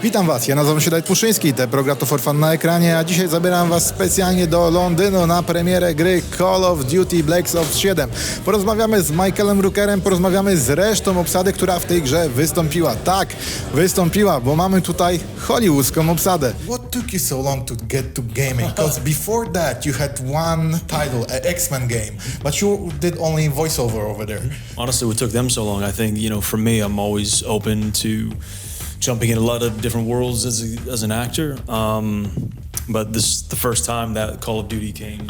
Witam Was, ja nazywam się Dawid Muszyński, te program to for fun na ekranie, a dzisiaj zabieram Was specjalnie do Londynu na premierę gry Call of Duty Black Ops 7. Porozmawiamy z Michaelem Rookerem, porozmawiamy z resztą obsady, która w tej grze wystąpiła. Tak, wystąpiła, bo mamy tutaj hollywoodzką obsadę. What took you so long to get to gaming? Because before that you had one title, an X-Men game, but you did only voiceover over there. Honestly, what took them so long, I think, for me, I'm always open to jumping in a lot of different worlds as an actor, but this is the first time that Call of Duty came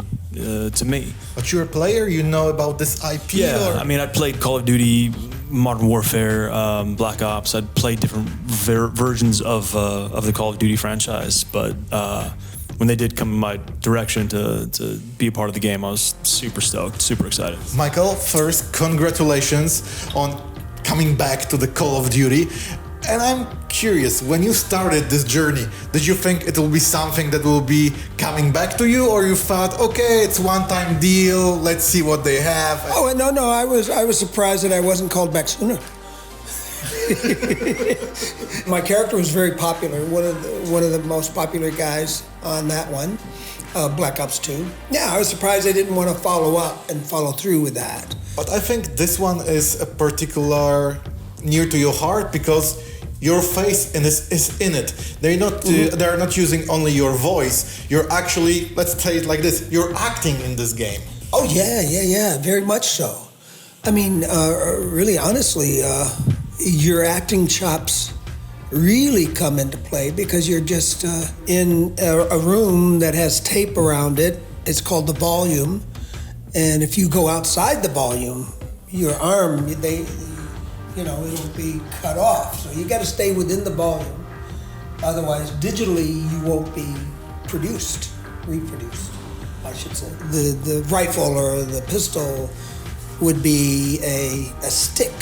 to me. But you're a player, you know about this IP? Yeah, or? I mean, I played Call of Duty, Modern Warfare, Black Ops. I'd played different versions of the Call of Duty franchise, but when they did come in my direction to be a part of the game, I was super stoked, super excited. Michael, first, congratulations on coming back to the Call of Duty. And I'm curious, when you started this journey, did you think it will be something that will be coming back to you, or you thought, okay, it's one-time deal, let's see what they have? Oh, no, I was surprised that I wasn't called back sooner. My character was very popular, one of the most popular guys on that one, Black Ops 2. Yeah, I was surprised they didn't want to follow up and follow through with that. But I think this one is a particular near to your heart because your face is in it. They're not using only your voice. You're actually, let's say it like this, you're acting in this game. Oh yeah, very much so. I mean, really honestly, your acting chops really come into play because you're just in a room that has tape around it. It's called the volume. And if you go outside the volume, your arm, it'll be cut off. So you got to stay within the volume. Otherwise, digitally, you won't be reproduced, I should say. The rifle or the pistol would be a stick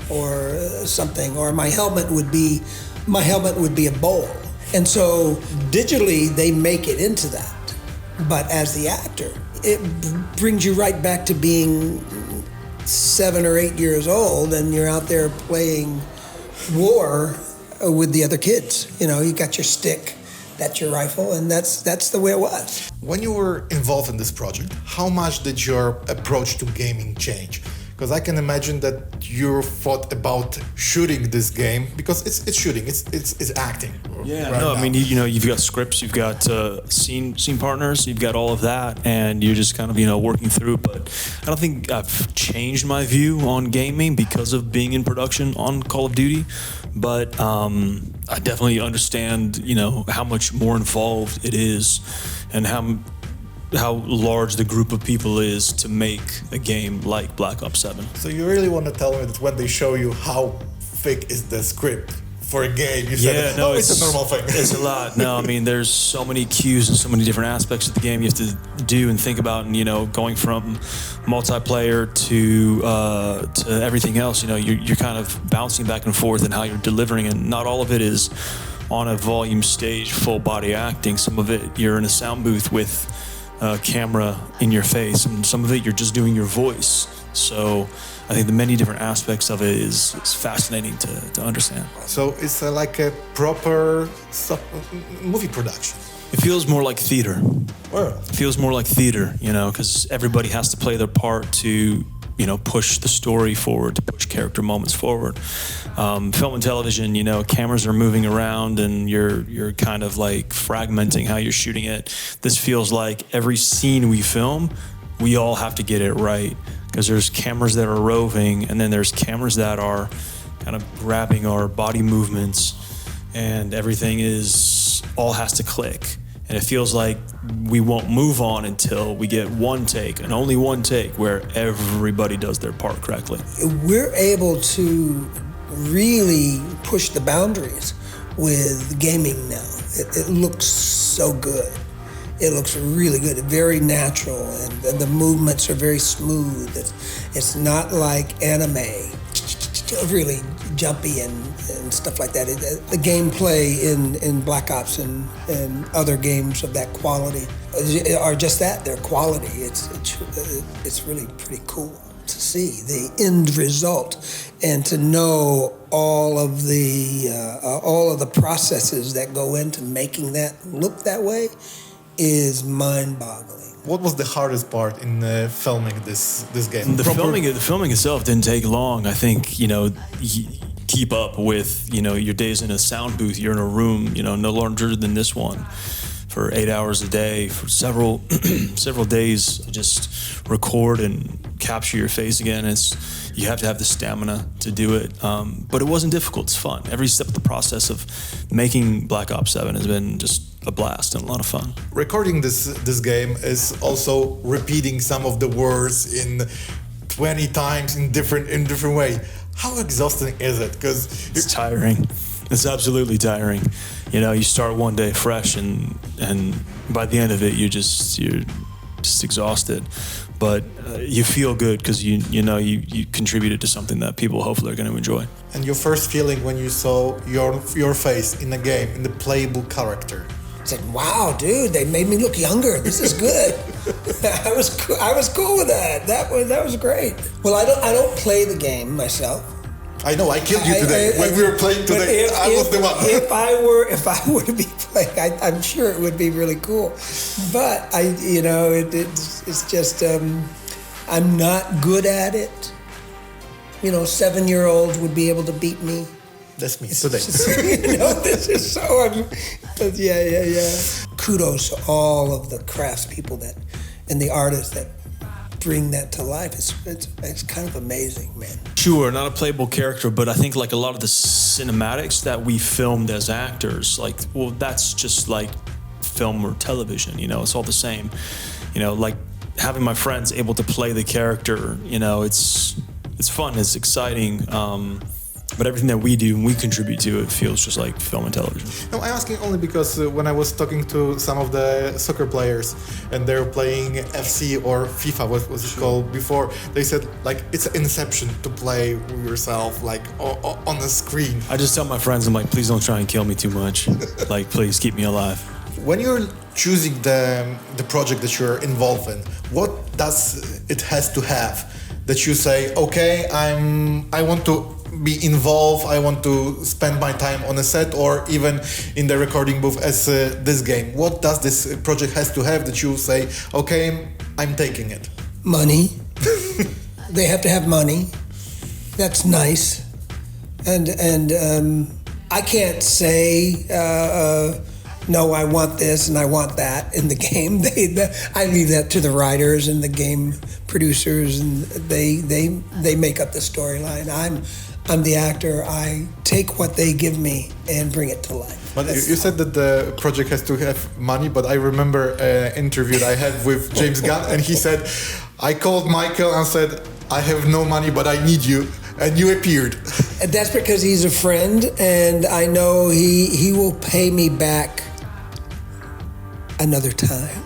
or something, or my helmet would be a bowl. And so digitally, they make it into that. But as the actor, it brings you right back to being 7 or 8 years old, and you're out there playing war with the other kids. You got your stick, that's your rifle, and that's the way it was. When you were involved in this project, how much did your approach to gaming change? Because I can imagine that you thought about shooting this game because it's shooting, it's acting. Yeah, right no, now. I mean, you've got scripts, you've got scene partners, you've got all of that, and you're just kind of, working through. But I don't think I've changed my view on gaming because of being in production on Call of Duty. But I definitely understand, how much more involved it is, and how large the group of people is to make a game like Black Ops 7. So you really want to tell me that when they show you how thick is the script for a game, you said, it's a normal thing. It's a lot. No, I mean, there's so many cues and so many different aspects of the game you have to do and think about, and going from multiplayer to everything else. You're kind of bouncing back and forth in how you're delivering, and not all of it is on a volume stage, full body acting. Some of it you're in a sound booth with camera in your face, and some of it you're just doing your voice. So I think the many different aspects of it is fascinating to understand. So it's like a proper movie production. It feels more like theater. Well, It feels more like theater, because everybody has to play their part to push the story forward, to push character moments forward. Film and television, cameras are moving around and you're kind of like fragmenting how you're shooting it. This feels like every scene we film, we all have to get it right, because there's cameras that are roving, and then there's cameras that are kind of grabbing our body movements, and everything all has to click. And it feels like we won't move on until we get one take, and only one take, where everybody does their part correctly. We're able to really push the boundaries with gaming now. It looks so good. It looks really good, very natural, and the movements are very smooth. It's not like anime, really jumpy and stuff like that. The gameplay in Black Ops and other games of that quality are just that, they're quality. It's really pretty cool. to see, the end result, and to know all of the processes that go into making that look that way is mind-boggling. What was the hardest part in filming this game? The filming itself didn't take long. I think, keep up with, your days in a sound booth. You're in a room, no larger than this one for 8 hours a day for several several days. Just record and capture your face again. You have to have the stamina to do it. But it wasn't difficult. It's fun. Every step of the process of making Black Ops 7 has been just a blast and a lot of fun. Recording this game is also repeating some of the words in 20 times in different way. How exhausting is it? Because it's tiring. It's absolutely tiring. You start one day fresh, and by the end of it, you're just exhausted. But you feel good because you contributed to something that people hopefully are going to enjoy. And your first feeling when you saw your face in the game, in the playable character? I said, "Wow, dude, they made me look younger. This is good." I was cool with that. That was great. Well, I don't play the game myself. I know, I killed you today. When we were playing today, I was the one. If I were to be playing, I'm sure it would be really cool. But it's just I'm not good at it. 7-year-olds would be able to beat me. That's me today. This is so. Yeah. Kudos to all of the craftspeople and the artists that bring that to life. It's kind of amazing, man. Sure, not a playable character, but I think like a lot of the cinematics that we filmed as actors, that's just like film or television. It's all the same. Like having my friends able to play the character. It's fun. It's exciting. But everything that we do and we contribute to, it feels just like film and television. No, I'm asking only because when I was talking to some of the soccer players and they're playing FC or FIFA, what was it called before, they said it's an inception to play with yourself on a screen. I just tell my friends, I'm like, please don't try and kill me too much. Please keep me alive. When you're choosing the project that you're involved in, what does it has to have that you say, okay, I want to be involved, I want to spend my time on a set or even in the recording booth as this game? What does this project has to have that you say, okay, I'm taking it? Money. They have to have money. That's nice. And I can't say, no, I want this and I want that in the game. I leave that to the writers and the game producers, and they make up the storyline. I'm the actor. I take what they give me and bring it to life. But you said that the project has to have money, but I remember an interview that I had with James Gunn, and he said, I called Michael and said, I have no money, but I need you. And you appeared. And that's because he's a friend, and I know he will pay me back another time.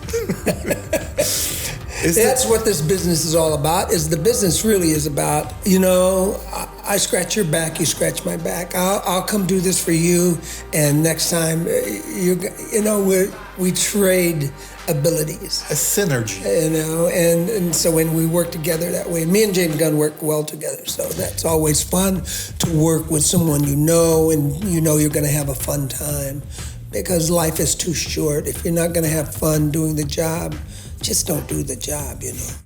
That's what this business is all about. The business really is about, I scratch your back, you scratch my back. I'll come do this for you, and next time, we trade abilities. A synergy. And so when we work together that way, me and James Gunn work well together, so that's always fun to work with someone and you're going to have a fun time, because life is too short. If you're not going to have fun doing the job, just don't do the job,